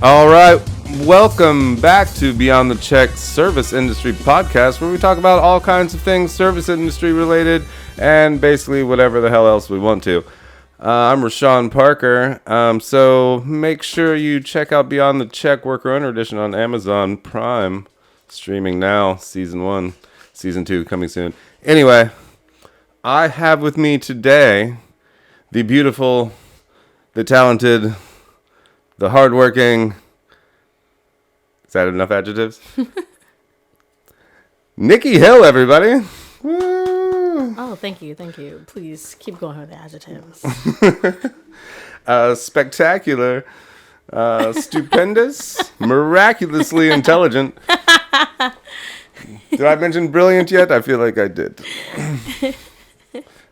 All right, welcome back to Beyond the Check Service Industry Podcast, where we talk about all kinds of things service industry related and basically whatever the hell else we want to. I'm Reyshan Parker, so make sure you check out Beyond the Check Worker Owner Edition on Amazon Prime, streaming now, Season 1, Season 2 coming soon. Anyway, I have with me today the beautiful, the talented, the hardworking. Is that enough adjectives? Nikki Hill, everybody. Woo. Oh, thank you. Please keep going with the adjectives. Spectacular, stupendous, miraculously intelligent. Did I mention brilliant yet? I feel like I did.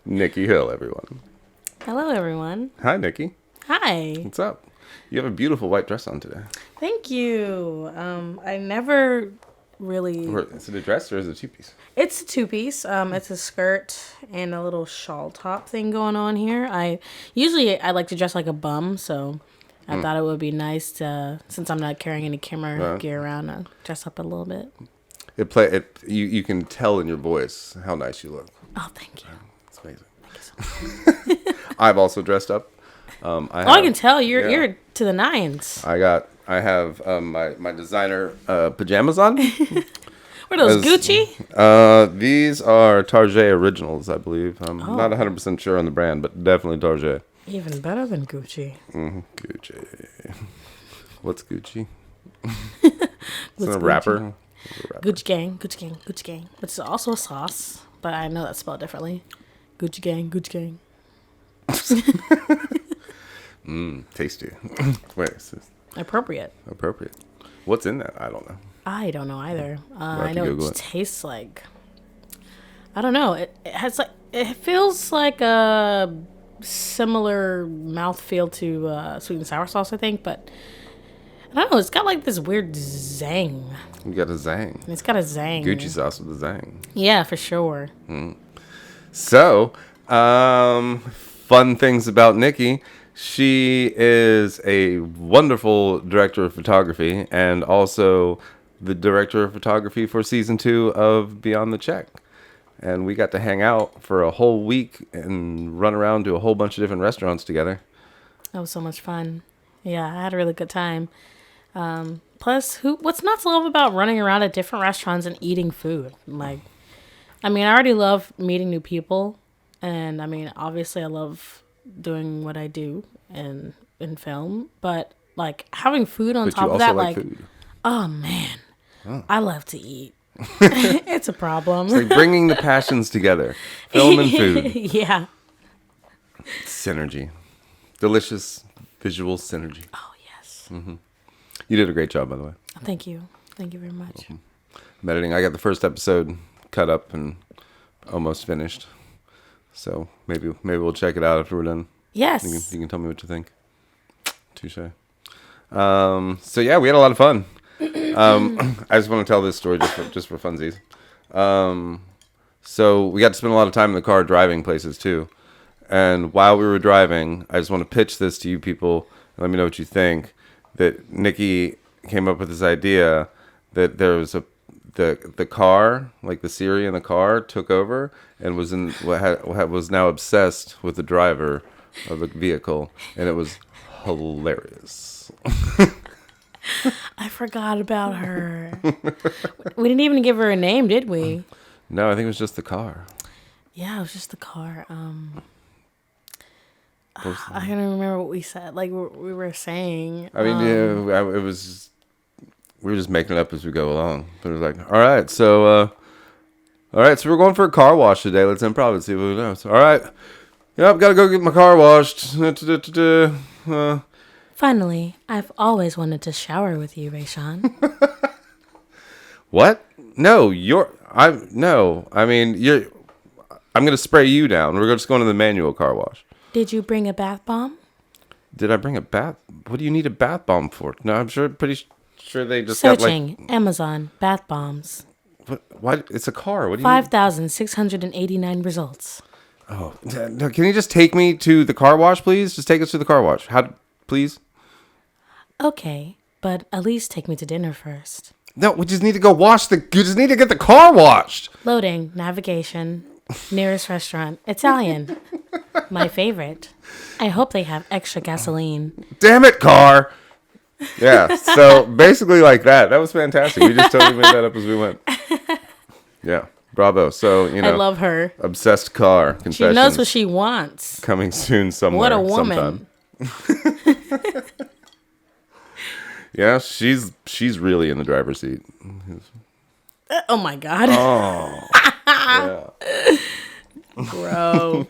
Nikki Hill, everyone. Hello, everyone. Hi, Nikki. Hi. What's up? You have a beautiful white dress on today. Thank you. I never really... Is it a dress or is it a two-piece? It's a two-piece. It's a skirt and a little shawl top thing going on here. I like to dress like a bum, so I thought it would be nice to, since I'm not carrying any camera gear around, dress up a little bit. You can tell in your voice how nice you look. Oh, thank you. It's amazing. Thank you so much. I've also dressed up. I can tell you're to the nines. I have my designer pajamas on. Were those Gucci? These are Target Originals, I believe. I'm not 100% sure on the brand, but definitely Target. Even better than Gucci. Gucci. What's Gucci? It's a rapper. Gucci gang. Which is also a sauce, but I know that's spelled differently. Gucci gang. Tasty. Wait. Appropriate. What's in that? I don't know. I don't know either. We'll I know it tastes like. I don't know. It feels like a similar mouthfeel to sweet and sour sauce, I think, but I don't know. It's got like this weird zang. You got a zang. It's got a zang. Gucci sauce with a zang. Yeah, for sure. So, fun things about Nikki. She is a wonderful director of photography and also the director of photography for season 2 of Beyond the Check. And we got to hang out for a whole week and run around to a whole bunch of different restaurants together. That was so much fun. Yeah, I had a really good time. Plus, what's not to love about running around at different restaurants and eating food? I already love meeting new people. And, obviously I love doing what I do in film, but having food on top of that, food. Oh man, I love to eat. It's a problem. It's like bringing the passions together, film and food. Yeah, synergy, delicious visual synergy. Oh yes. Mm-hmm. You did a great job, by the way. Thank you very much. I'm editing. I got the first episode cut up and almost finished. So maybe we'll check it out after we're done. Yes. You can tell me what you think. Touche. So yeah, we had a lot of fun. I just want to tell this story just for funsies. So we got to spend a lot of time in the car driving places too. And while we were driving, I just want to pitch this to you people and let me know what you think. That Nikki came up with this idea that there was the car, like the Siri in the car, took over and was now obsessed with the driver of the vehicle, and it was hilarious. I forgot about her. We didn't even give her a name, did we? No, I think it was just the car. Yeah, it was just the car. I don't remember what we said. We were saying. It was. We were just making it up as we go along. But it was like, all right, so we're going for a car wash today. Let's improv and see what we know. So, all right. Yep, gotta go get my car washed. Finally, I've always wanted to shower with you, Reyshan. What? No, I'm gonna spray you down. We're just going to the manual car wash. Did you bring a bath bomb? Did I bring a bath? What do you need a bath bomb for? No, I'm pretty sure they just searching Amazon bath bombs. What? It's a car. What do you 5,689 results. Oh, no, can you just take me to the car wash, please? Just take us to the car wash. Please? Okay. But at least take me to dinner first. No, we just need to go you just need to get the car washed. Loading, navigation, nearest restaurant, Italian. My favorite. I hope they have extra gasoline. Damn it, car. Yeah, so basically like that. That was fantastic. We just totally made that up as we went. Yeah, bravo. So, I love her. Obsessed car confessions. She knows what she wants. Coming soon somewhere. What a woman. Sometime. Yeah, she's really in the driver's seat. Oh my God. Oh. Yeah. Bro.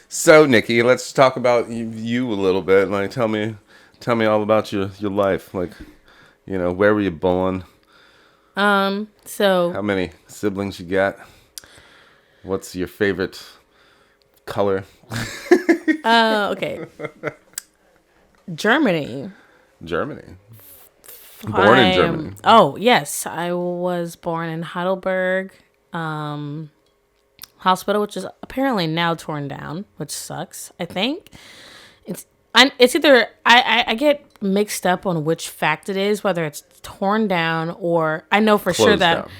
So, Nikki, let's talk about you a little bit. Like, tell me all about your life. Like, where were you born? So How many siblings you got? What's your favorite color? Okay. Germany. Born in Germany. Oh, yes. I was born in Heidelberg Hospital, which is apparently now torn down, which sucks, I think. It's either, I get mixed up on which fact it is, whether it's torn down or, I know for sure that, down.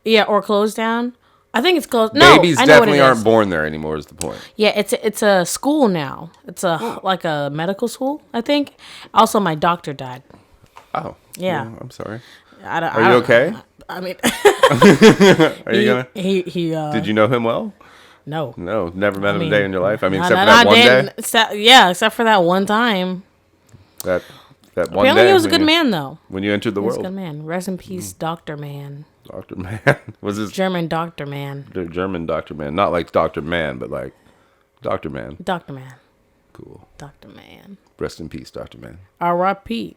Yeah, or closed down. I think it's closed. No, Babies I know definitely what it aren't is. born there anymore is the point. Yeah, it's a school now. It's like a medical school, I think. Also, my doctor died. Oh. Yeah. Well, I'm sorry. Are you okay? I mean, Are you gonna? he Did you know him well? No. No, never met him a mean, day in your life. I mean, Not- except for not that one day- day. Except for that one time. That one Apparently, day. he was a when good you- man, though. When you entered the He was a world. good man. Rest in peace, Dr. Man. Dr. Man. Was this German Dr. Man. the German Dr. Man? Not like Dr. Man, but like Dr. Man. Dr. Man. Cool. Dr. Man. Rest in peace, Dr. Man. R.I.P.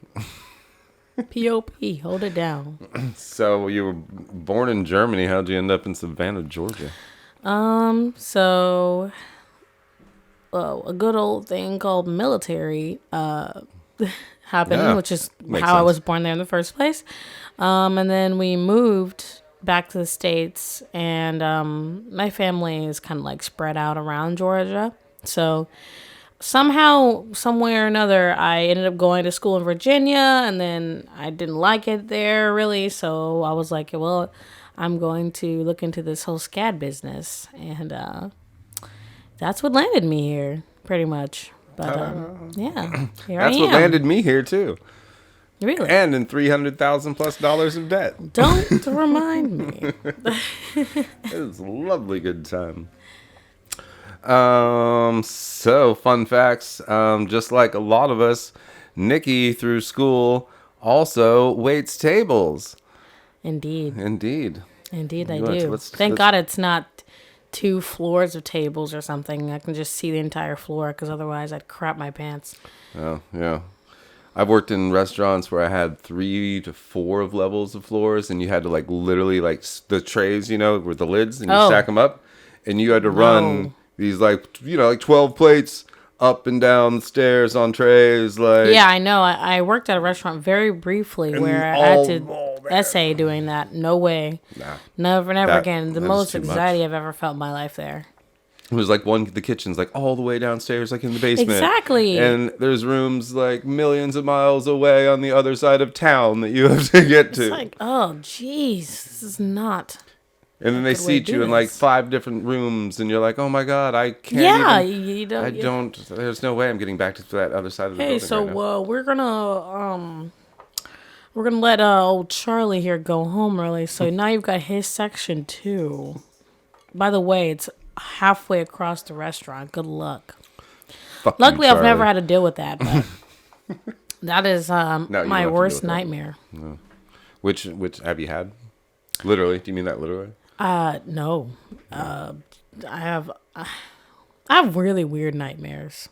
P.O.P. Hold it down. So you were born in Germany. How'd you end up in Savannah, Georgia? So, a good old thing called military happened, Yeah, which is makes how I sense. was born there in the first place. And then we moved back to the States, and my family is kind of like spread out around Georgia. So somehow, some way or another, I ended up going to school in Virginia, and then I didn't like it there really. So I was like, well, I'm going to look into this whole SCAD business, and that's what landed me here, pretty much. But yeah, here That's I am. what landed me here too, Really? and in $300,000+ of debt. Don't remind me. It was a lovely good time. So fun facts. Just like a lot of us, Nikki through school also waits tables. Indeed. Indeed. Indeed, I Good. do. Thank God it's not 2 floors of tables or something. I can just see the entire floor, because otherwise I'd crap my pants. Oh, yeah. I've worked in restaurants where I had 3 to 4 of levels of floors, and you had to like literally like the trays, with the lids, and you Oh. stack them up, and you had to run these like 12 plates up and down the stairs on trays, like Yeah, I know. I worked at a restaurant very briefly where I had to essay doing that. No way. Nah. Never That- again. The that is most too much. anxiety I've ever felt in my life there. It was like the kitchen's like all the way downstairs, like in the basement. Exactly. And there's rooms like millions of miles away on the other side of town that you have to get to. It's like, oh, jeez, this is not. And then they good way to seat do you in like this. 5 different rooms, and you're like, oh my God, I can't Yeah, even. you don't. I don't. There's no way I'm getting back to that other side of the Hey, building right now. so we're gonna let old Charlie here go home early. So now you've got his section too. By the way, it's halfway across the restaurant. Good luck. Fuck you, Luckily, I've never Charlie. had to deal with that. But that is you don't my have to deal worst with that. nightmare. Which have you had? Literally? Do you mean that literally? No. I have really weird nightmares.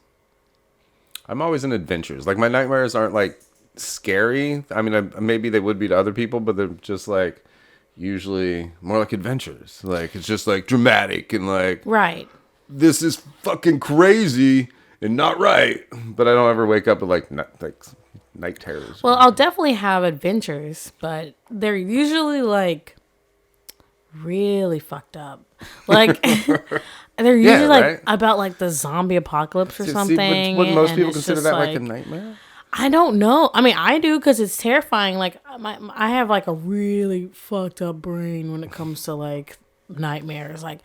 I'm always in adventures. Like my nightmares aren't like scary. I mean, maybe they would be to other people, but they're just like usually more like adventures. Like it's just like dramatic and like Right. this is fucking crazy and not right. But I don't ever wake up with like night terrors. Well, I'll definitely have adventures, but they're usually like really fucked up. Like they're usually right? about like the zombie apocalypse or something. Wouldn't most and people it's consider just, that like a nightmare? I don't know. I mean, I do because it's terrifying. Like I have like a really fucked up brain when it comes to like nightmares. Like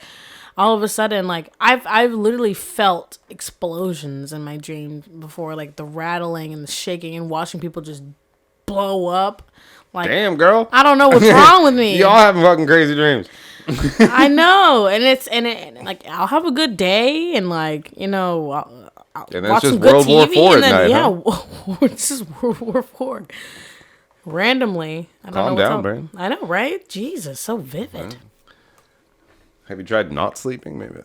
all of a sudden, like I've literally felt explosions in my dreams before, like the rattling and the shaking and watching people just blow up. Like, damn, girl. I don't know what's wrong with me. Y'all having fucking crazy dreams. I know, and like I'll have a good day, and like I'll And then watch it's some just good World War TV, IV and at then night, huh? it's just World War IV. Randomly, I don't Calm know what's down, up. brain. I know, right? Jesus, so vivid. Have you tried not sleeping? Maybe.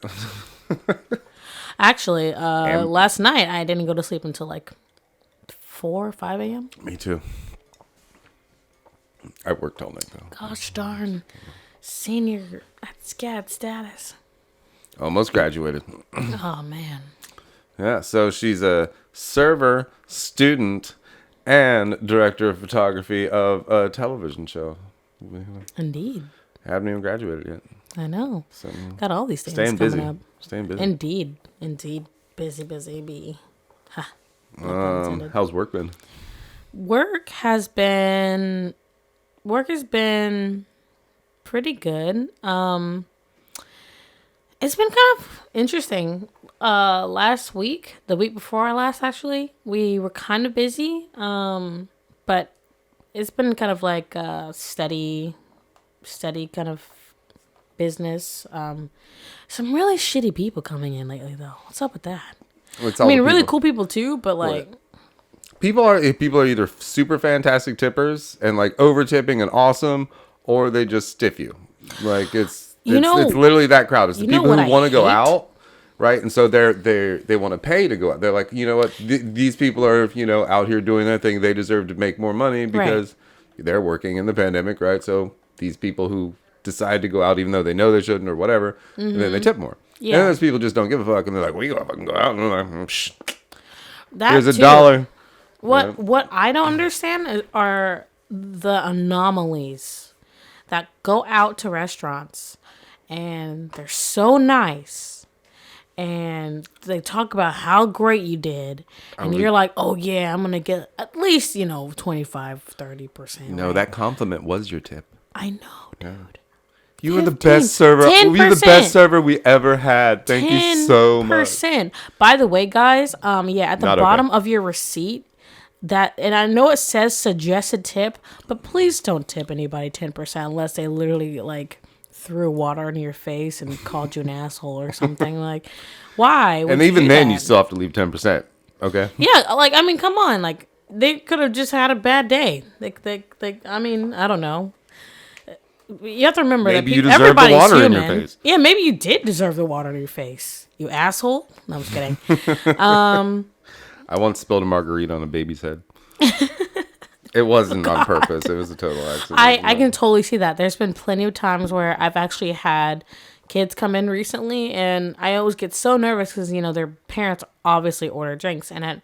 Actually, last night I didn't go to sleep until like 4 or 5 a.m. Me too. I worked all night though. Gosh darn, senior at SCAD status. Almost graduated. Oh man. Yeah, so she's a server, student, and director of photography of a television show. Indeed. Haven't even graduated yet. I know. So, Got all these things staying coming busy. up. Staying busy. Indeed. Busy bee. Ha. No pun intended. How's work been? Work has been pretty good. It's been kind of interesting. Last week, the week before our last, actually, we were kind of busy. But it's been kind of like steady kind of business. Some really shitty people coming in lately, though. What's up with that? I mean, really cool people too, but like. People are either super fantastic tippers and like over tipping and awesome, or they just stiff you. Like it's literally that crowd. It's the people who want to go out, right? And so they want to pay to go out. They're like, you know what? These people are out here doing their thing. They deserve to make more money because they're working in the pandemic, right? So these people who decide to go out even though they know they shouldn't or whatever, and then they tip more. Yeah. And then those people just don't give a fuck and they're like, we gotta fucking go out. And I'm like, Psh. Here's $1. What I don't understand are the anomalies that go out to restaurants and they're so nice and they talk about how great you did and you're like, oh yeah, I'm gonna get at least 25-30%. No, that compliment was your tip. I know, dude. You were the best server. 10%. You were the best server we ever had. Thank you so much. By the way, guys, at the bottom of your receipt, and I know it says suggested tip, but please don't tip anybody 10% unless they literally like threw water in your face and called you an asshole or something. Like, why? And even then, you still have to leave 10%. Okay. Yeah, like I mean, come on, like they could have just had a bad day. I mean, I don't know. You have to remember maybe that you deserve everybody's the water human. in your face. Yeah, maybe you did deserve the water in your face. You asshole. No, I'm just kidding. I once spilled a margarita on a baby's head. It wasn't on purpose. It was a total accident. I can totally see that. There's been plenty of times where I've actually had kids come in recently, and I always get so nervous because, their parents obviously order drinks. And at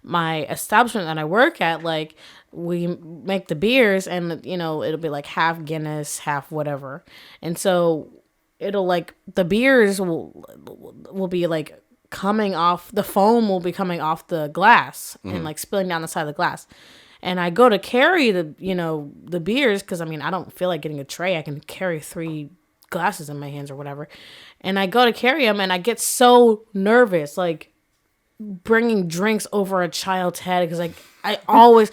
my establishment that I work at, like, we make the beers and, it'll be like half Guinness, half whatever. And so it'll like, the beers will be like, coming off the foam will be coming off the glass and like spilling down the side of the glass, and I go to carry the beers because I don't feel like getting a tray. I can carry 3 glasses in my hands or whatever, and I go to carry them and I get so nervous like bringing drinks over a child's head because like I always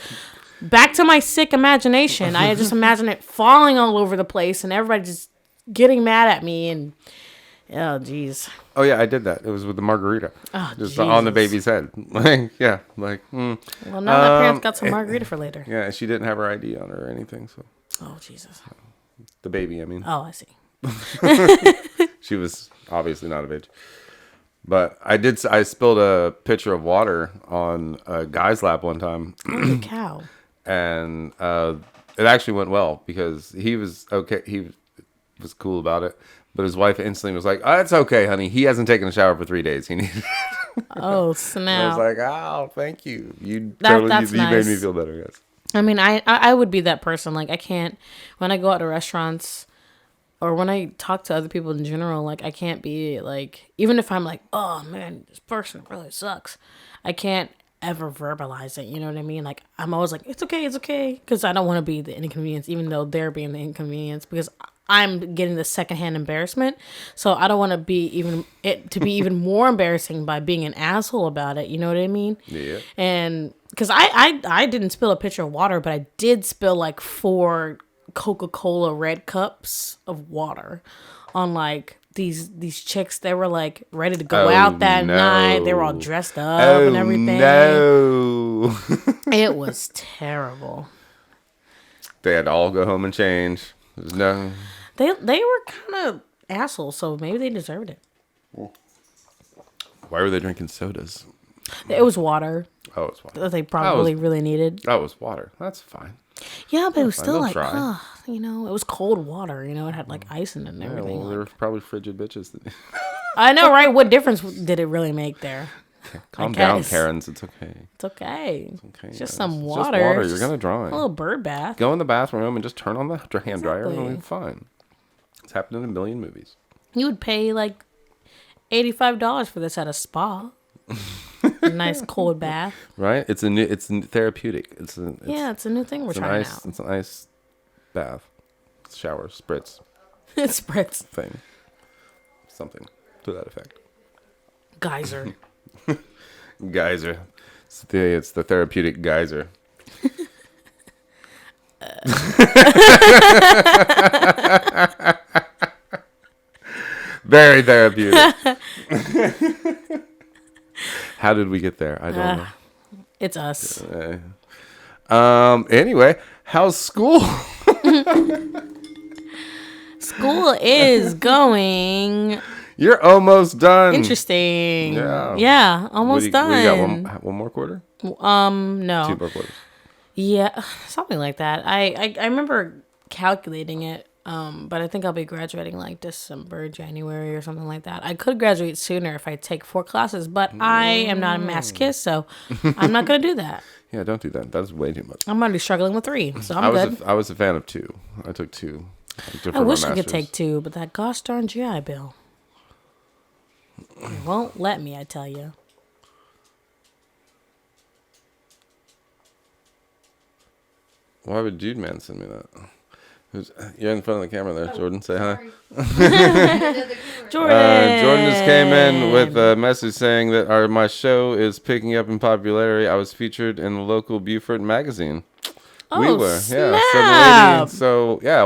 back to my sick imagination. I just imagine it falling all over the place and everybody just getting mad at me and. Oh, jeez. Oh, yeah, I did that. It was with the margarita. Oh, just on the baby's head. Well, now that parents got some margarita for later. Yeah, she didn't have her ID on her or anything. So. Oh, Jesus. The baby, I mean. Oh, I see. She was obviously not of age. But I spilled a pitcher of water on a guy's lap one time. Holy cow. And it actually went well because he was okay. He was cool about it. But his wife instantly was like, "Oh, it's okay, honey. He hasn't taken a shower for 3 days. He needed." Oh, snap! I was like, "Oh, thank you. You that's you nice. made me feel better." Yes. I mean, I would be that person. Like, I can't when I go out to restaurants. or when I talk to other people in general, like I can't be like, even if I'm like, oh man, this person really sucks, I can't ever verbalize it. You know what I mean? Like I'm always like, it's okay, because I don't want to be the inconvenience, even though they're being the inconvenience, because I'm getting the secondhand embarrassment. So I don't want to be even more embarrassing by being an asshole about it. You know what I mean? Yeah. And because I didn't spill a pitcher of water, but I did spill like 4 Coca-Cola red cups of water on like these chicks. They were like ready to go out that night. They were all dressed up and everything. No. It was terrible. They had to all go home and change. There's no. They were kind of assholes, so maybe they deserved it. Why were they drinking sodas? It was water. Oh, it's water. That they probably really needed. That was water. That's fine. Yeah, but it was still like, try. you know, it was cold water. You know, it had like ice in it and everything. Yeah, well, they were probably frigid bitches. I know, right? What difference did it really make there? Calm down, Karens. It's okay. It's okay. It's okay. It's just guys. some It's water. just water. You're gonna dry. A little bird bath. Go in the bathroom and just turn on the hand dryer and it'll be Exactly. fine. It's happened in a million movies. You would pay like $85 for this at a spa. A nice cold bath. Right? It's therapeutic. It's a new thing we're trying out. It's an ice bath, shower, spritz It spritz. thing, something to that effect. Geyser. Geyser. It's the therapeutic geyser. Very therapeutic. How did we get there? I don't know. It's us. Anyway, how's school? School is going You're almost done. interesting. Yeah. Yeah, almost done. We got one more quarter? No. 2 more quarters. Yeah, something like that. I remember calculating it, but I think I'll be graduating like December, January, or something like that. I could graduate sooner if I take 4 classes, but I am not a masochist, so I'm not going to do that. Yeah, don't do that. That's way too much. I'm already struggling with 3, so I'm good. I was a fan of 2. I took 2. I wish I could take 2, but that gosh darn GI Bill won't let me, I tell you. Why would Dude Man send me that? You're in front of the camera there, Jordan. Say hi. Jordan just came in with a message saying that my show is picking up in popularity. I was featured in the local Beaufort magazine. Oh, we were, snap.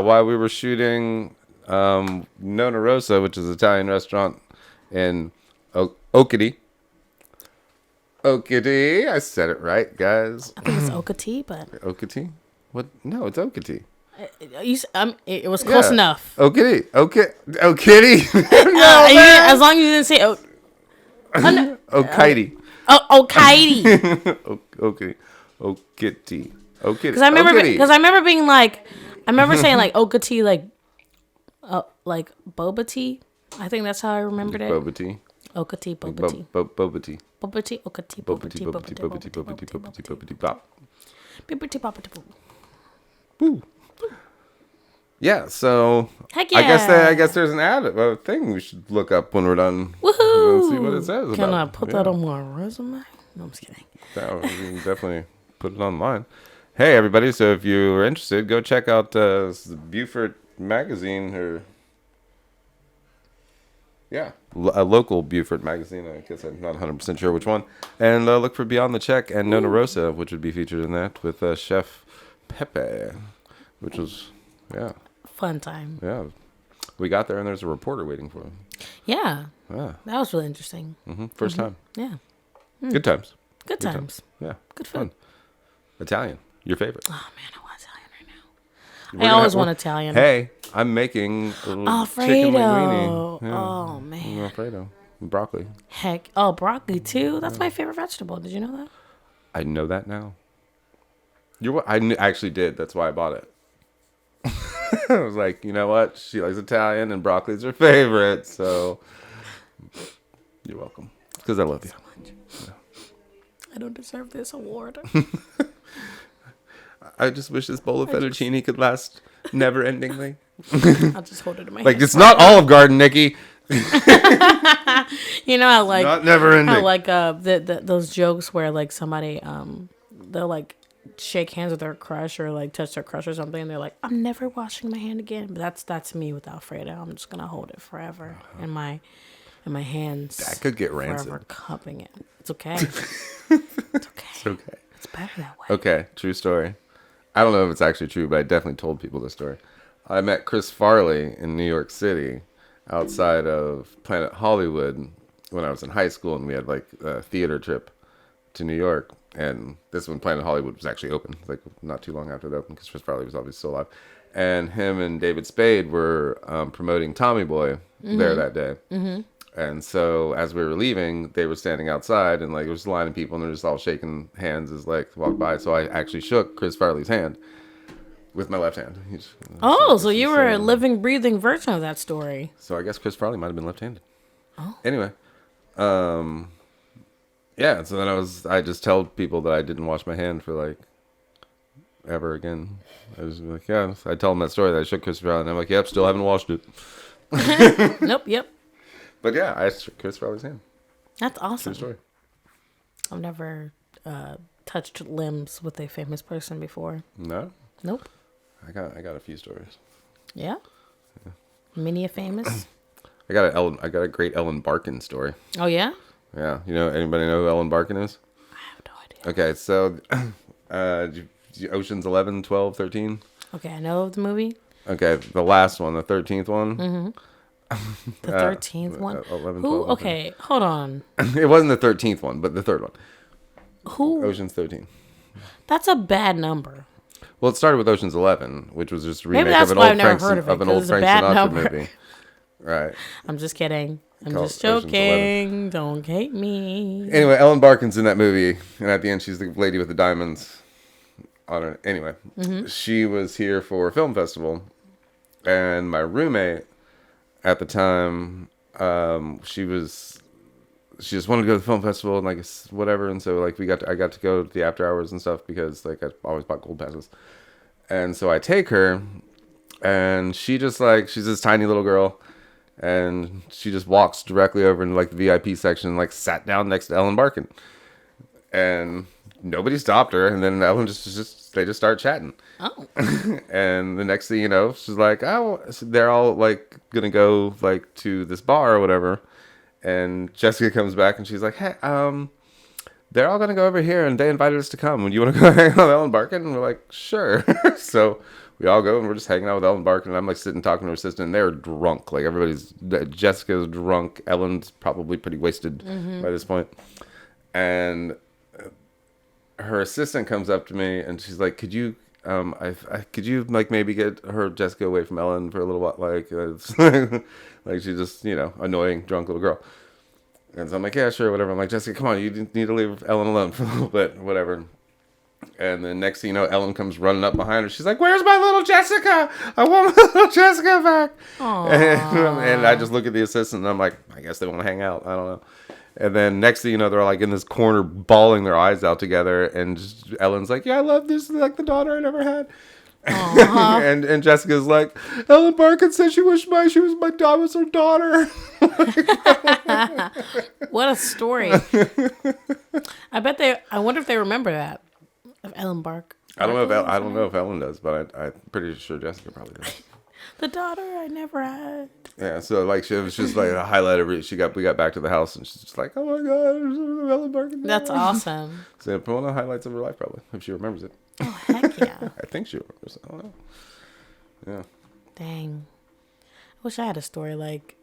while we were shooting Nonna Rosa, which is an Italian restaurant in Okity. Okity, I said it right, guys. I think it's Okati, but Okity? What? No, it's Okity. it was close enough. Okity. Okity. As long as you didn't say Okity. Okiti. Okay. Okity. Okay. Because I remember being like, I remember saying like Okati, like boba tea. I think that's how I remembered it. Boba tea. Okati, boba tea. Boba tea. Boba tea, Okati, Boba tea. Boba tea. Boba tea. Boba tea. Boba tea. Boba tea. Bop. Boba tea, boba tea. Woo. Yeah. So. Heck yeah. I guess there's an a thing we should look up when we're done. Woohoo! We'll see what it says. Can I put that on my resume? No, I'm just kidding. You can definitely put it online. Hey, everybody. So if you are interested, go check out Beaufort magazine or a local Beaufort magazine. I guess I'm not 100% sure which one. And look for Beyond the Check and Nonna Rosa, which would be featured in that with Chef Pepe, which was, fun time. Yeah. We got there and there's a reporter waiting for him. Yeah. Yeah. That was really interesting. First time. Yeah. Good times. Good times. Yeah. Good food. Fun. Italian. Your favorite. Oh man, I want Italian right now. I always want Italian. Hey, I'm making a little chicken linguine. Yeah. Oh man. Alfredo. Broccoli. Heck. Oh, broccoli too. That's my favorite vegetable. Did you know that? I know that now. I actually did. That's why I bought it. I was like, you know what? She likes Italian and broccoli's her favorite. So you're welcome. Because I love you. Yeah. I don't deserve this award. I just wish this bowl of fettuccine could last never-endingly. I'll just hold it in my Like, hand. it's not Olive Garden, Nikki. You know, I like Not never ending. I like those jokes where like somebody they'll like shake hands with their crush or like touch their crush or something, and they're like, I'm never washing my hand again. But that's me with Alfredo. I'm just gonna hold it forever in my hands. That could get rancid. Forever cupping it. It's okay. It's okay. It's okay. It's better that way. Okay, true story. I don't know if it's actually true, but I definitely told people this story. I met Chris Farley in New York City outside of Planet Hollywood when I was in high school, and we had like a theater trip to New York. And this is when Planet Hollywood was actually open, like not too long after it opened, because Chris Farley was obviously still alive. And him and David Spade were promoting Tommy Boy there that day. Mm-hmm. And so as we were leaving, they were standing outside, and like there was a line of people, and they're just all shaking hands as like walked by. So I actually shook Chris Farley's hand with my left hand. So you were a living, breathing version of that story. So I guess Chris Farley might have been left-handed. Oh. Anyway, yeah. So then I just tell people that I didn't wash my hand for like ever again. I was like, yeah. So I tell them that story that I shook Chris Farley, and I'm like, yep, still haven't washed it. Nope. Yep. But yeah, I shook Chris Farley's hand. That's awesome. True story. I've never touched limbs with a famous person before. No. Nope. I got a few stories. Yeah. Many a famous. I got a great Ellen Barkin story. Oh yeah. Yeah, anybody know who Ellen Barkin is? I have no idea. Okay, so Ocean's 11, 12, 13. Okay, I know of the movie. Okay, the last one, the 13th one. Mm-hmm. The 13th one. 11, Who? 12, Okay, hold on. It wasn't the 13th one, but the third one. Who? Ocean's 13. That's a bad number. Well, it started with Ocean's 11, which was just a Maybe remake that's of why an I've old never heard of it, 'cause it's a Frank bad Sinatra number. movie. Right. I'm just kidding. I'm Called just Ocean's 11. joking. Don't hate me. Anyway, Ellen Barkin's in that movie, and at the end, she's the lady with the diamonds on her. Anyway, she was here for a film festival, and my roommate at the time, she just wanted to go to the film festival and like whatever, and so like I got to go to the after hours and stuff because like I always bought gold passes, and so I take her, and she's this tiny little girl. And she just walks directly over into like the VIP section and like sat down next to Ellen Barkin. And nobody stopped her. And then Ellen they just start chatting. Oh. And the next thing you know, she's like, oh, so they're all like going to go like to this bar or whatever. And Jessica comes back and she's like, hey, they're all going to go over here and they invited us to come. Would you want to go hang out with Ellen Barkin? And we're like, sure. So we all go and we're just hanging out with Ellen Barkin, and I'm like sitting talking to her sister, and they're drunk. Like Jessica's drunk. Ellen's probably pretty wasted by this point. And her assistant comes up to me and she's like, could you could you like maybe get Jessica away from Ellen for a little while? Like, like she's just, annoying drunk little girl. And so I'm like, yeah, sure, whatever. I'm like, Jessica, come on, you need to leave Ellen alone for a little bit, whatever. And then next thing you know, Ellen comes running up behind her. She's like, where's my little Jessica? I want my little Jessica back. And I just look at the assistant and I'm like, I guess they want to hang out. I don't know. And then next thing you know, they're like in this corner bawling their eyes out together. And Ellen's like, yeah, I love this. Like the daughter I never had. and Jessica's like, Ellen Barkin said she was my daughter. What a story. I wonder if they remember that. Of Ellen Bark. I don't know if Ellen does, but I'm pretty sure Jessica probably does. The daughter I never had. Yeah, so like it was just like a highlight of it. We got back to the house and she's just like, oh my god, Ellen Barkin. That's awesome. So one of the highlights of her life probably, if she remembers it. Oh heck yeah. I think she remembers it. I don't know. Yeah. Dang. I wish I had a story like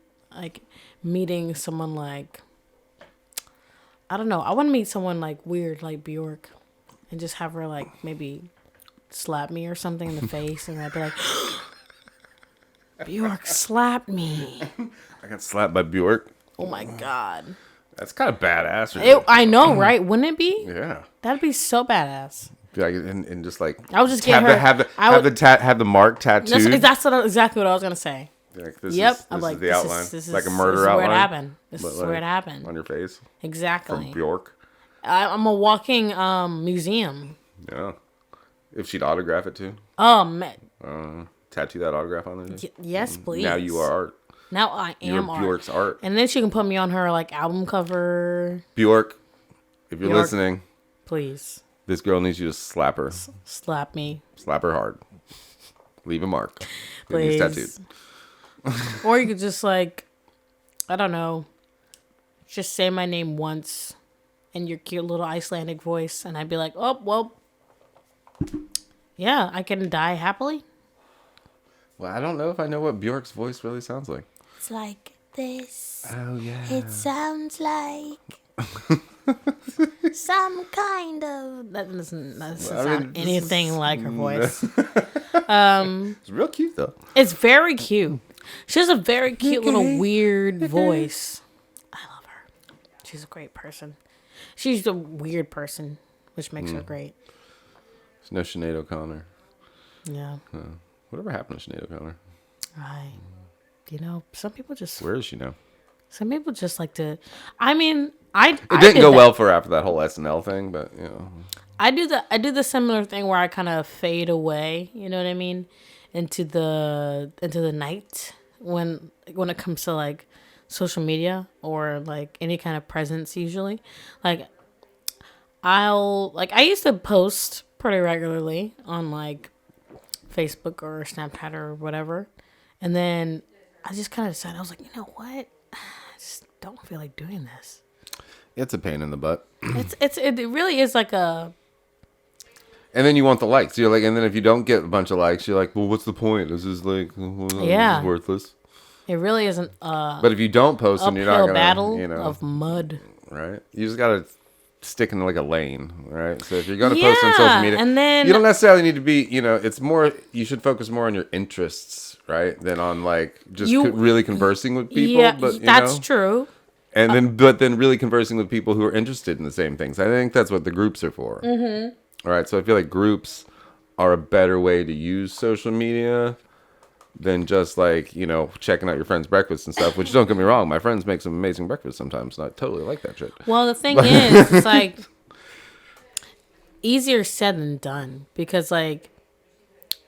meeting someone like, I don't know. I want to meet someone like weird like Bjork. And just have her, like, maybe slap me or something in the face. And I'd be like, Bjork slapped me. I got slapped by Bjork. Oh, my God. That's kind of badass. I know, right? Wouldn't it be? Yeah. That'd be so badass. Like, and just, like... I would just get her... Have the mark tattooed. That's exactly what I was going to say. Like, This is the outline. This is like a murder outline. Where it happened. This is where it happened. On your face. Exactly. From Bjork. I'm a walking museum. Yeah. If she'd autograph it too. Oh, man. tattoo that autograph on there? Yes, please. Now you are art. Now I am art. Bjork's art. And then she can put me on her like album cover. Bjork, if you're listening, please. This girl needs you to slap her. Slap me. Slap her hard. Leave a mark. Please. Tattooed. Or you could just like, I don't know, just say my name once in your cute little Icelandic voice, and I'd be like, oh, well, yeah, I can die happily. Well, I don't know if I know what Bjork's voice really sounds like. It's like this. Oh, yeah. It sounds like some kind of... That doesn't sound anything like her voice. It's real cute, though. It's very cute. She has a very cute little weird voice. I love her. She's a great person. She's a weird person, which makes her great. There's no Sinead O'Connor. Yeah. Whatever happened to Sinead O'Connor? Some people just... Where is she now? Some people just like to... I mean, I didn't go well for her after that whole SNL thing, but, you know. I do the similar thing where I kind of fade away, you know what I mean? Into the night when it comes to like social media or like any kind of presence usually. Like I used to post pretty regularly on like Facebook or Snapchat or whatever. And then I just kind of decided, I was like, you know what? I just don't feel like doing this. It's a pain in the butt. It really is like a... And then you want the likes. You're like, and then if you don't get a bunch of likes, you're like, well, what's the point? This is like, this is worthless. It really isn't. But if you don't post, and you're not gonna battle of mud, right? You just gotta stick in like a lane, right? So if you're gonna post on social media, and then you don't necessarily need to be, it's more. You should focus more on your interests, right, than on like just really conversing with people. Yeah, but that's true. And then really conversing with people who are interested in the same things. I think that's what the groups are for. Mm-hmm. All right, so I feel like groups are a better way to use social media than just like, checking out your friend's breakfast and stuff, which don't get me wrong, my friends make some amazing breakfast sometimes, and I totally like that shit. Well, the thing is, it's like easier said than done because like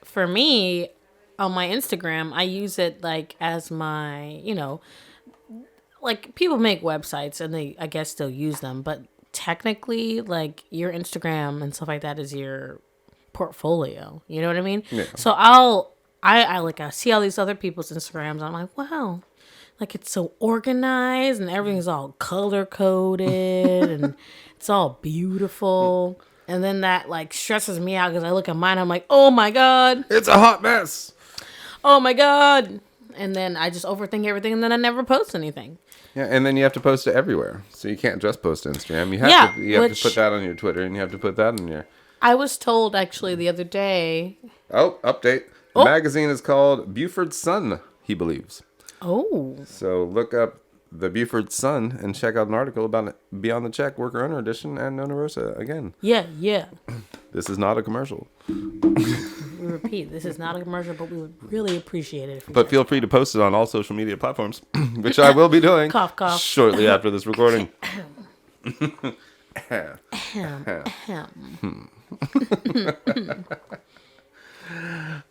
for me on my Instagram, I use it like as my, like people make websites and they, I guess, still use them, but technically like your Instagram and stuff like that is your portfolio. You know what I mean? Yeah. So I see all these other people's Instagrams and I'm like, wow, like it's so organized and everything's all color coded and it's all beautiful. And then that like stresses me out because I look at mine, I'm like, oh my God. It's a hot mess. Oh my God. And then I just overthink everything and then I never post anything. Yeah, and then you have to post it everywhere. So you can't just post to Instagram. You have to put that on your Twitter and you have to put that on your... I was told actually the other day... Oh, update. The magazine is called Buford's Sun, he believes. Oh. So look up the Buford Sun and check out an article about Beyond the Check, Worker Owner Edition, and Nona Rosa again. Yeah. This is not a commercial. We repeat, this is not a commercial, but we would really appreciate it. But feel free to post it on all social media platforms, which I will be doing cough, cough. Shortly after this recording. Yeah,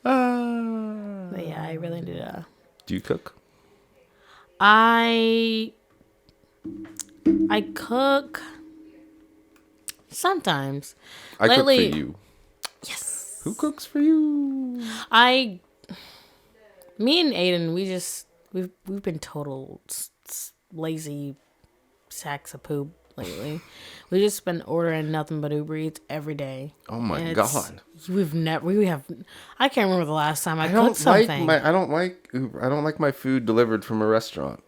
I really need to... Do you cook? I cook sometimes. I Lately, cook for you. Yes. Who cooks for you? Me and Aiden, we've been total lazy sacks of poop lately. We just been ordering nothing but Uber Eats every day. Oh my God. I can't remember the last time I cooked something. I don't like Uber. I don't like my food delivered from a restaurant.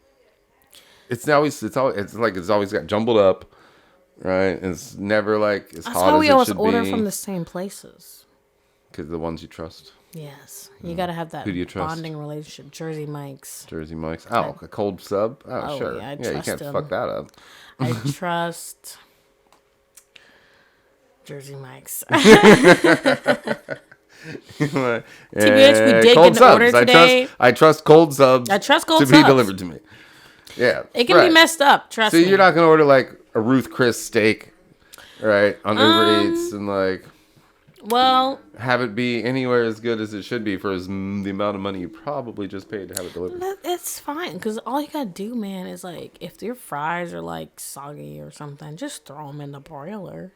It's always got jumbled up, right? It's never like as hot as it should be. That's why we always order from the same places. Because the ones you trust. Yes. You got to have that Who do you trust? bonding relationship. Jersey Mike's. Oh, a cold sub? Oh, sure. Yeah, you can't fuck that up. I trust Jersey Mike's. TBH, we did get an order today. I trust cold subs to be delivered to me. Yeah. It can be messed up, trust me. So you're not going to order like a Ruth Chris steak, right, on Uber Eats and like... Well, have it be anywhere as good as it should be for the amount of money you probably just paid to have it delivered. it's fine because all you gotta do, man, is like if your fries are like soggy or something, just throw them in the broiler.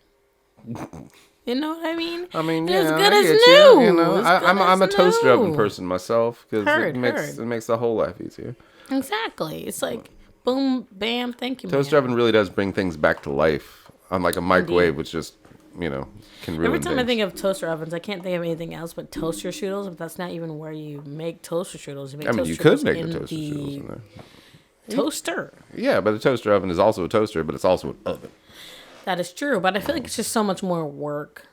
You know what I mean? I mean, It's yeah, as good I as get new. you. You know, As I'm good a as toaster oven new. person myself because Heard. it makes the whole life easier. Exactly. It's like boom, bam, thank you, Toaster man. oven really does bring things back to life. Unlike a microwave, which just can ruin Every time things. I think of toaster ovens, I can't think of anything else but toaster strudels. But that's not even where you make toaster strudels. You make you toaster could strudels make in the toaster strudels in there. toaster. Yeah, but a toaster oven is also a toaster, but it's also an oven. That is true, but I feel like it's just so much more work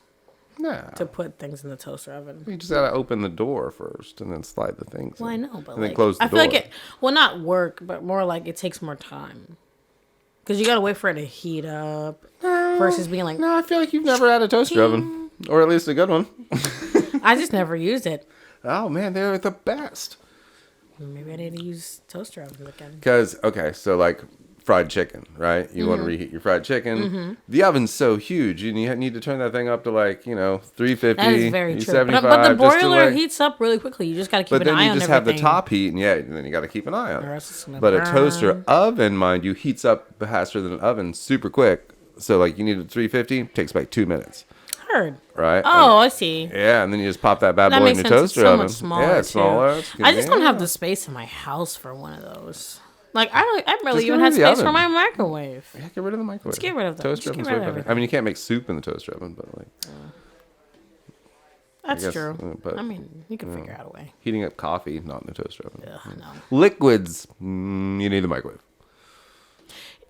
Nah. to put things in the toaster oven. You just gotta open the door first and then slide the things. Well, I in. know, but and then like, close the I feel door. like it. Well, not work, but more like it takes more time because you gotta wait for it to heat up versus being like. No, I feel like you've never had a toaster oven, or at least a good one. I just never used it. Oh man, they're the best. Maybe I need to use toaster ovens again. Because so like fried chicken, right? You want to reheat your fried chicken. The oven's so huge, you need to turn that thing up to 350. That is very true. 75, But the just to, boiler heats up really quickly. You just got to keep But an then eye you on just everything. have the top heat, and then you got to keep an eye on Or it. else it's gonna But a burn. toaster oven, mind you, heats up faster than an oven, super quick. So like you need a 350, takes like 2 minutes, Heard. right? Oh, I see. Yeah, and then you just pop that bad That boy in makes your sense. It's toaster so oven. much smaller. Yeah, it's too. smaller. It's I just don't have convenient. the space in my house for one of those. Like I barely Just even get have rid of the space for oven. my microwave. Yeah, get rid of the microwave. Let's get rid of that. Toaster Just get oven's rid way of better. everything. I mean, you can't make soup in the toaster oven, but That's guess, true. but, I mean, you can figure out a way. heating up coffee, not in the toaster oven. Ugh, no. Liquids, you need the microwave.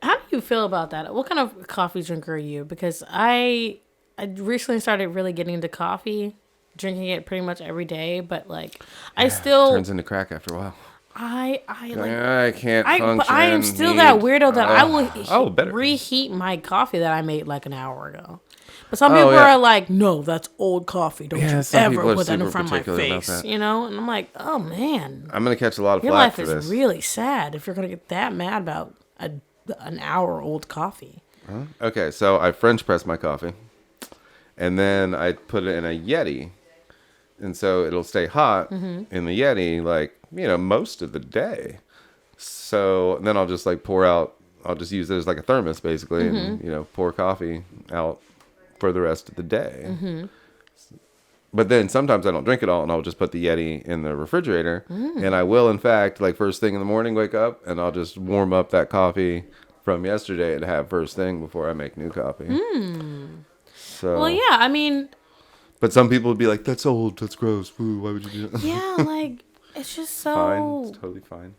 How do you feel about that? What kind of coffee drinker are you? Because I recently started really getting into coffee, drinking it pretty much every day. But like, I still Turns into crack after a while. I like. I can't function. But I am still that weirdo that I will better. reheat my coffee that I made like an hour ago. But some Oh, people yeah. are like, no, that's old coffee. Don't Yeah, you some ever people are put that in super front of my particular about face. that. You know? And I'm like, oh, man. I'm gonna catch a lot of Your flack life for is this. really sad if you're going to get that mad about an hour old coffee. Okay, so I French press my coffee, and then I put it in a Yeti, and so it'll stay hot Mm-hmm. in the Yeti, most of the day. So then I'll just pour out. I'll just use it as like a thermos, basically, Mm-hmm. and pour coffee out for the rest of the day. Mm-hmm. But then sometimes I don't drink it all, and I'll just put the Yeti in the refrigerator, Mm. and I will, in fact, first thing in the morning, wake up, and I'll just warm up that coffee from yesterday and have first thing before I make new coffee. So, Well, yeah, I mean, but some people would be like, "That's old. That's gross. Ooh, why would you do that?" yeah, like, it's just so... Fine, it's totally fine.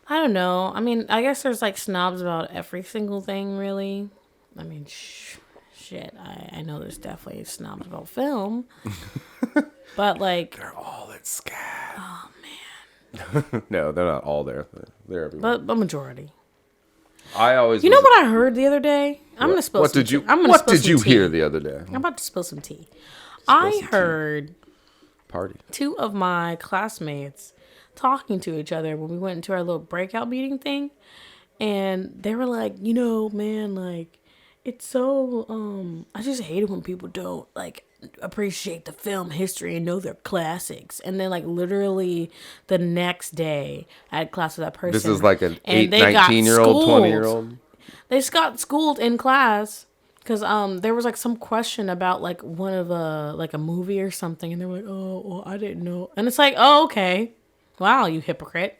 I don't know. I mean, I guess there's snobs about every single thing, really. I mean, shit. I know there's definitely snobs about film, but They're all at SCAD. Oh man. No, they're not all there. They're everywhere. but a majority. I always. You know what I heard the other day? I'm gonna spill. What some did you? tea. I'm gonna What spill did some you tea. hear the other day? I'm about to spill some tea. I some tea. heard Party. 2 of my classmates talking to each other when we went into our little breakout meeting thing, and they were like, man, it's so I just hate it when people don't appreciate the film history and know their classics. And then literally the next day I had class with that person. This is like an and 8, they got 19-year-old, schooled. 20-year-old. They just got schooled in class because there was some question about one of a movie or something, and they were like, oh, well, I didn't know. And it's like, oh, okay. Wow, you hypocrite.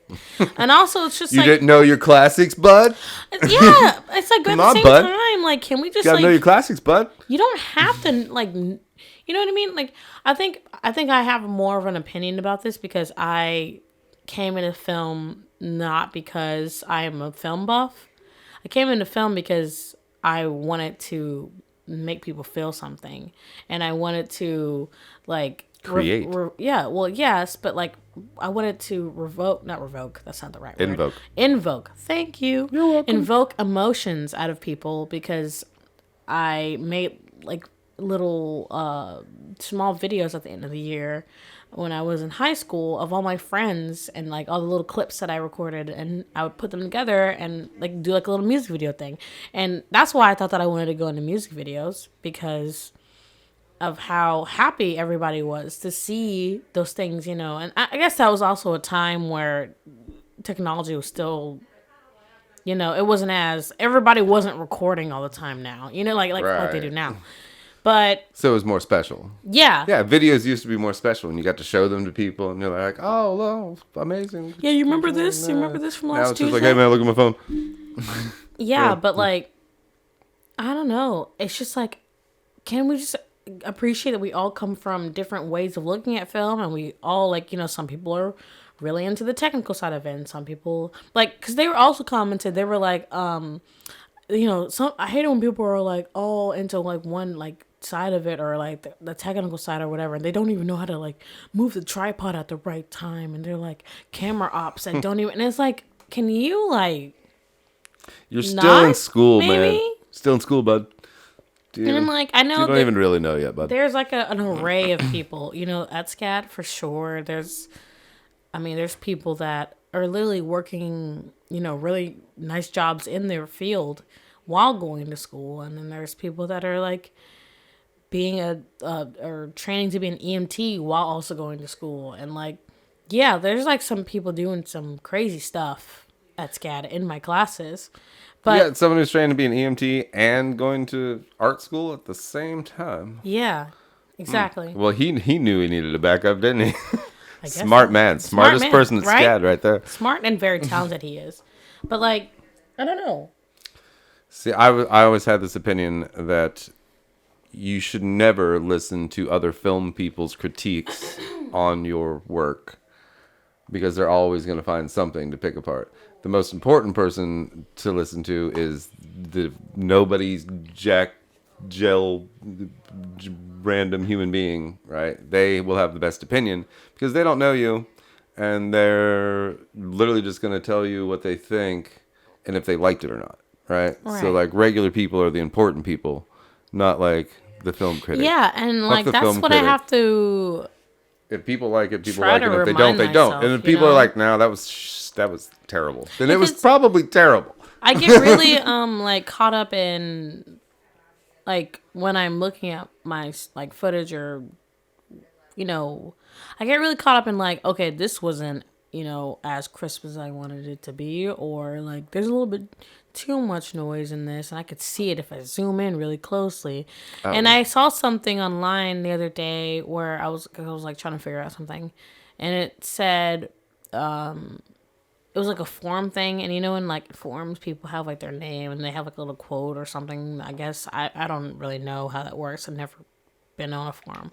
And also it's just You didn't know your classics, bud? yeah, it's at the on, same bud. time, can we just You gotta know your classics, bud. you don't have to you know what I mean? I think I have more of an opinion about this because I came into film not because I am a film buff. I came into film because I wanted to make people feel something, and I wanted to Create. yeah, well, yes, but I wanted to not revoke. That's not the right word. Invoke. Thank you. You're welcome. Invoke emotions out of people because I made little small videos at the end of the year when I was in high school of all my friends and all the little clips that I recorded, and I would put them together and do a little music video thing. And that's why I thought that I wanted to go into music videos, because of how happy everybody was to see those things, you know. And I guess that was also a time where technology was still, you know, it wasn't as everybody wasn't recording all the time now, you know, like they do Right. now. But So it was more special. yeah, Yeah, videos used to be more special, and you got to show them to people, and they're like, "Oh, well, amazing." yeah. You remember this? You remember this from Now last it's just Tuesday? like, "Hey, man, look at my phone." Yeah, but like, I don't know. It's just like, can we just appreciate that we all come from different ways of looking at film, and we all like, you know, some people are really into the technical side of it, and some people like, because they were also commented, they were like, you know, some I hate it when people are like all into like one like side of it or like the technical side or whatever, and they don't even know how to like move the tripod at the right time, and they're like camera ops that don't even. And it's like, can you like? You're still in Not, school, maybe? man. Still in school, bud. And I'm like, I know You don't that even really know yet, bud. there's like an array of people, you know, at SCAD for sure. There's people that are literally working, you know, really nice jobs in their field while going to school, and then there's people that are like being or training to be an EMT while also going to school, and like, yeah, there's like some people doing some crazy stuff at SCAD in my classes, but Yeah, someone who's trying to be an EMT and going to art school at the same time. yeah, exactly. Well, he knew he needed a backup, didn't he? I guess Smart so. man. Smart Smartest man, person at right? SCAD right there. Smart and very talented he is, but like, I don't know. See, I always had this opinion that you should never listen to other film people's critiques on your work because they're always going to find something to pick apart. The most important person to listen to is the nobody's random human being, right? They will have the best opinion because they don't know you, and they're literally just going to tell you what they think and if they liked it or not, right? So Right. like regular people are the important people, not like the film critic. Yeah, and like the that's film what I critic. have to. If people like it, people Try like to it. If they don't, remind they don't. myself, And if you people are know? like, "No, that was terrible," then it was Because- probably terrible. I get really like caught up in like when I'm looking at my like footage or, you know, I get really caught up in like, okay, this wasn't, you know, as crisp as I wanted it to be, or like there's a little bit too much noise in this, and I could see it if I zoom in really closely. And I saw something online the other day where I was like trying to figure out something, and it said it was like a forum thing, and you know, in like forums people have like their name and they have like a little quote or something. I guess I don't really know how that works. I've never been on a forum,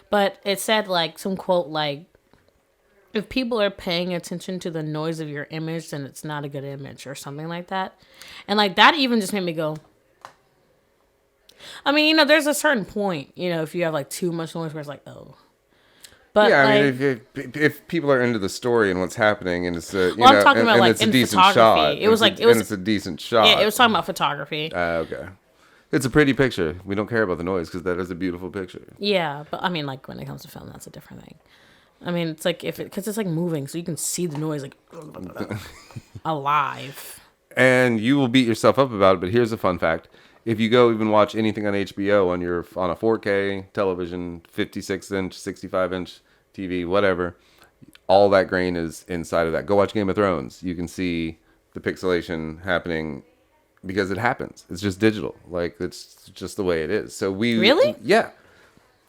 but it said like some quote like, if people are paying attention to the noise of your image, then it's not a good image or something like that. And like that even just made me go, I mean, you know, there's a certain point, you know, if you have like too much noise where it's like, oh. But Yeah, I like, mean, if people are into the story and what's happening, and it's a, Well, I'm talking about, like, it's a in decent photography. shot, It was and like- it was- it's a decent shot. yeah, it was talking about photography. Okay, it's a pretty picture. We don't care about the noise because that is a beautiful picture. Yeah, but I mean, like when it comes to film, that's a different thing. I mean, it's like because it's like moving, so you can see the noise like alive. And you will beat yourself up about it. But here's a fun fact: if you go even watch anything on HBO on a 4K television, 56-inch, 65-inch TV, whatever, all that grain is inside of that. Go watch Game of Thrones. You can see the pixelation happening because it happens. It's just digital. Like, it's just the way it is. So we... Really? Yeah.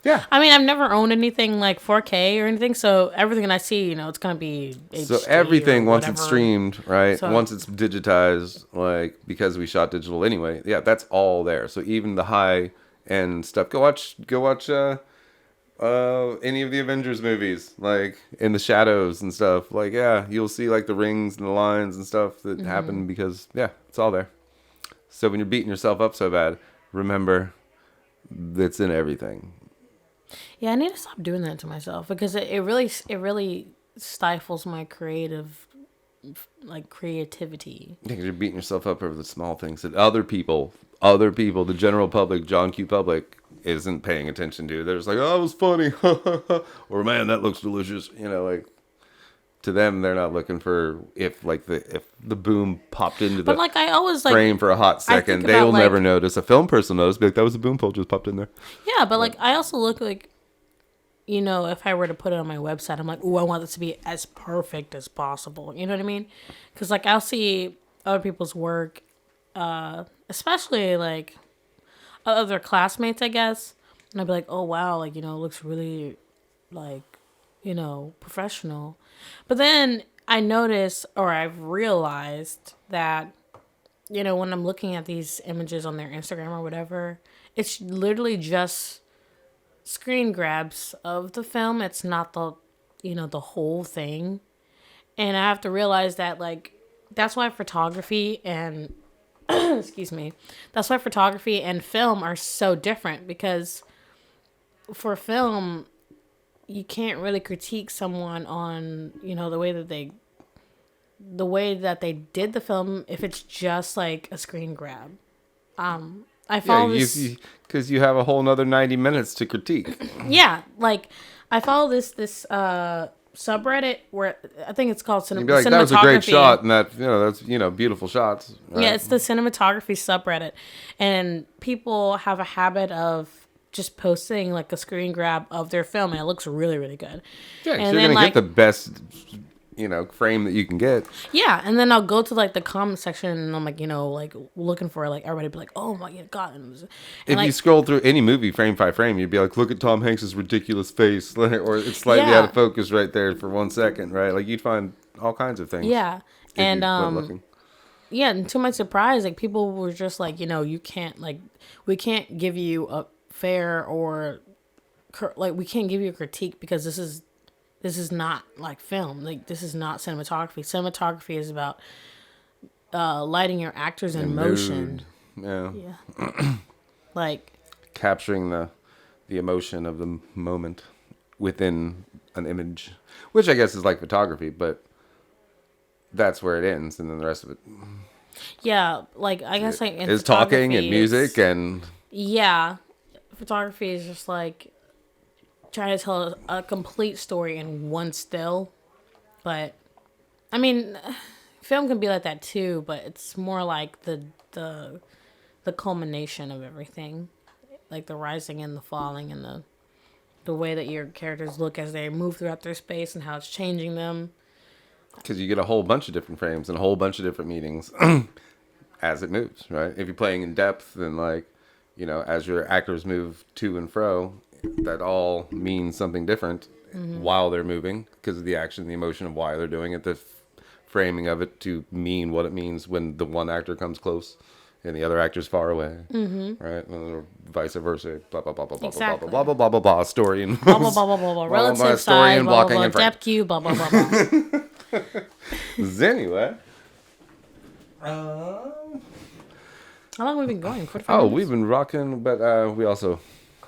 Yeah. I mean, I've never owned anything like 4K or anything, so everything I see, you know, it's gonna be HD So everything, or once it's whatever. streamed, right? So- Once it's digitized, like, because we shot digital anyway, yeah, that's all there. So even the high-end stuff. Go watch any of the Avengers movies, like in the shadows and stuff. Like, yeah, you'll see like the rings and the lines and stuff that happen because, yeah, it's all there. So when you're beating yourself up so bad, remember it's in everything. Yeah, I need to stop doing that to myself because it really stifles my creativity. Yeah, 'cause you're beating yourself up over the small things that other people, the general public, John Q. public, isn't paying attention to. They're just like, oh, it was funny. Or, man, that looks delicious. You know, like, to them, they're not looking for if the boom popped into But the like I always like frame for a hot I second. think They will about, never like- notice. A film person knows. Be like, that was a boom pole just popped in there. Yeah, but like I also look like, you know, if I were to put it on my website, I'm like, oh, I want this to be as perfect as possible. You know what I mean? Because like I'll see other people's work, especially like other classmates, I guess, and I'd be like, oh wow, like you know, it looks really like, you know, professional. But then I notice, or I've realized that, you know, when I'm looking at these images on their Instagram or whatever, it's literally just screen grabs of the film. It's not the, you know, the whole thing. And I have to realize that, like, that's why photography and, excuse me, that's why photography and film are so different, because for film, you can't really critique someone on, you know, the way that they did the film if it's just like a screen grab. I follow this. Because you have a whole nother 90 minutes to critique. Yeah, like I follow this subreddit where I think it's called You'd be like, that was a great cinematography. shot, and that's beautiful shots. Right? Yeah, it's the cinematography subreddit, and people have a habit of just posting like a screen grab of their film, and it looks really, really good. Yeah, 'cause and you're then gonna like get the best, frame that you can get. yeah, and then I'll go to like the comment section, and I'm like, you know, like looking for like everybody be like, oh my god, and If like, you scroll through any movie frame by frame, you'd be like, look at Tom Hanks's ridiculous face, or it's slightly Yeah. out of focus right there for 1 second, right? Like you'd find all kinds of things. yeah, if and you went looking. yeah, and to my surprise, like people were just like, you know, you can't like, we can't give you a fair or like we can't give you a critique because this is not like film. Like this is not cinematography. Cinematography is about lighting your actors in motion. Yeah. Yeah, like Capturing the emotion of the moment within an image, which I guess is like photography, but that's where it ends, and then the rest of it yeah, like I guess like in is talking and photography, music it's- and yeah, photography is just like trying to tell a complete story in one still. But I mean, film can be like that too, but it's more like the culmination of everything, like the rising and the falling and the way that your characters look as they move throughout their space and how it's changing them. because you get a whole bunch of different frames and a whole bunch of different meanings as it moves, right? If you're playing in depth, then as your actors move to and fro, that all means something different while they're moving because of the action, the emotion of why they're doing it, the framing of it to mean what it means when the one actor comes close and the other actor's far away, right? And vice versa, blah blah blah blah blah Exactly. blah blah blah blah blah blah story and Blah blah blah blah blah blah. Relative story size, and blah blah blocking blah. and frame. Depth cube, blah blah blah blah. Anyway. How long have we been going? 45 Oh, minutes? we've been rocking, but we also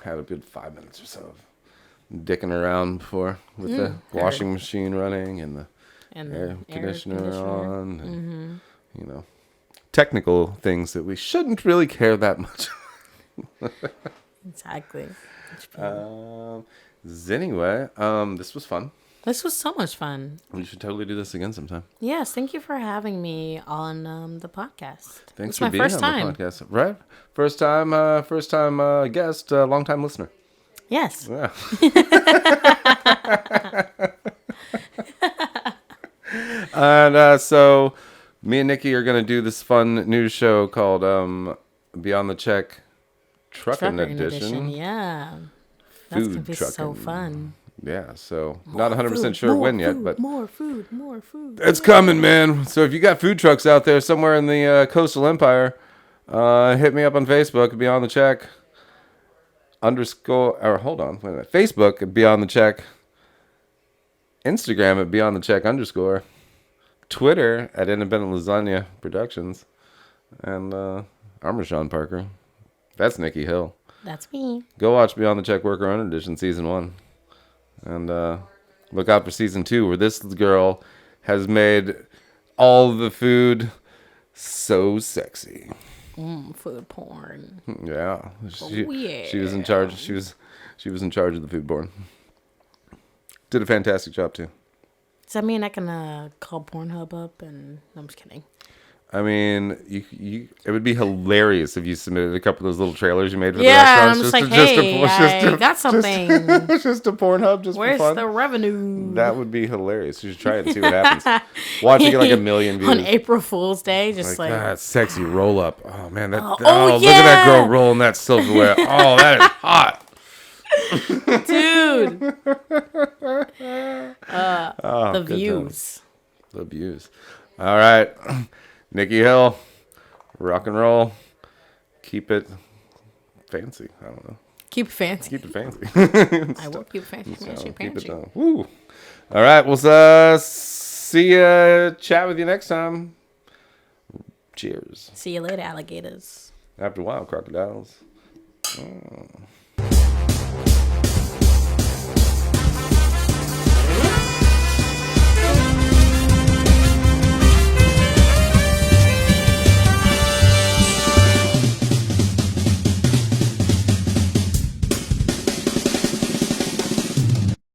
had a good 5 minutes or so of dicking around before with the washing machine running and the and air the conditioner on, and, technical things that we shouldn't really care that much. Exactly. Anyway, this was fun. This was so much fun. We should totally do this again sometime. Yes, thank you for having me on the podcast. Thanks It's for my being first on time. the podcast. Right? First time guest, long time listener. Yes. Yeah. And so me and Nikki are going to do this fun news show called Beyond the Check Trucking Edition. Yeah. That's Food going to be so trucking. fun. Yeah, so not 100% sure when yet, but More food. it's coming, man. So if you got food trucks out there somewhere in the coastal empire, hit me up on Facebook, Beyond the Check hold on, wait a minute. Facebook at Beyond the Check, Instagram at Beyond the Check _ Twitter at Independent Lasagna Productions, and I'm Reyshan Parker. That's Nikki Hill. That's me. Go watch Beyond the Check Worker Own Edition Season 1. And look out for Season 2, where this girl has made all the food so sexy. Food porn. Yeah. yeah. She was in charge. She was in charge of the food porn. Did a fantastic job too. Does that mean I can call Pornhub up and... No, I'm just kidding. I mean, it would be hilarious if you submitted a couple of those little trailers you made for the Yeah, restaurants. I'm just like, hey, I got something. Just a Pornhub, just Where's for fun. the revenue? That would be hilarious. You should try it and see what happens. Watch it get like 1 million views. On April Fool's Day, just like... that sexy roll up. Oh, man. Look at yeah. that girl rolling that silverware. Oh, that is hot. Dude. The good views. The views. All right. Nikki Hill. Rock and roll. Keep it fancy. I don't know. Keep it fancy. Keep it fancy. I will keep it fancy. Keep it down. Woo. All right. We'll see you. Chat with you next time. Cheers. See you later, alligators. After a while, crocodiles. Oh.